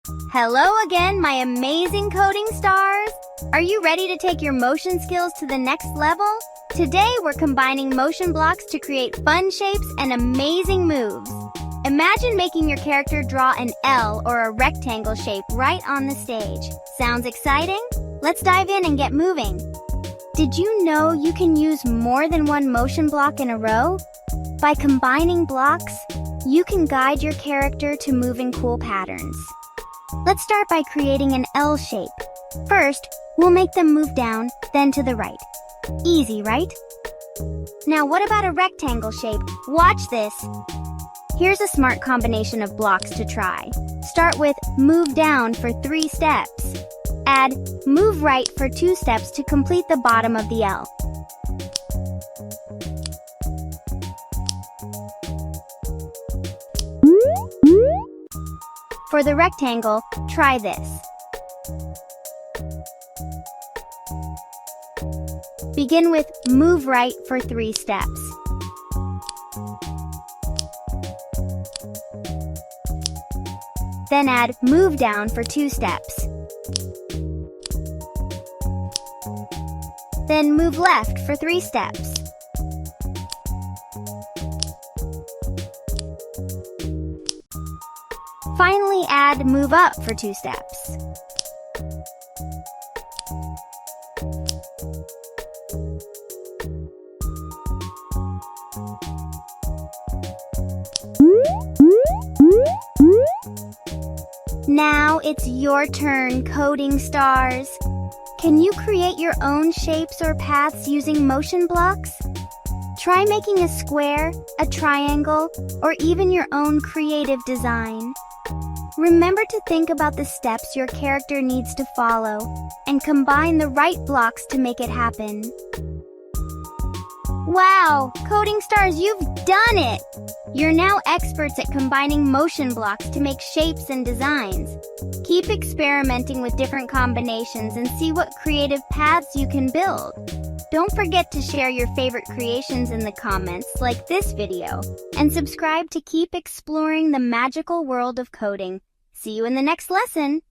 Hello again, my amazing coding stars! Are you ready to take your motion skills to the next level? Today we're combining motion blocks to create fun shapes and amazing moves. Imagine making your character draw an L or a rectangle shape right on the stage. Sounds exciting? Let's dive in and get moving. Did you know you can use more than one motion block in a row? By combining blocks, you can guide your character to move in cool patterns. Let's start by creating an L shape. First, we'll make them move down, then to the right. Easy, right? Now what about a rectangle shape? Watch this! Here's a smart combination of blocks to try. Start with move down for 3 steps. Add move right for 2 steps to complete the bottom of the L. For the rectangle, try this. Begin with move right for 3 steps. Then add move down for 2 steps. Then move left for 3 steps. Finally, add move up for 2 steps. Now it's your turn, coding stars. Can you create your own shapes or paths using motion blocks? Try making a square, a triangle, or even your own creative design. Remember to think about the steps your character needs to follow and combine the right blocks to make it happen. Wow, coding stars, you've done it! You're now experts at combining motion blocks to make shapes and designs. Keep experimenting with different combinations and see what creative paths you can build. Don't forget to share your favorite creations in the comments like this video, and subscribe to keep exploring the magical world of coding. See you in the next lesson!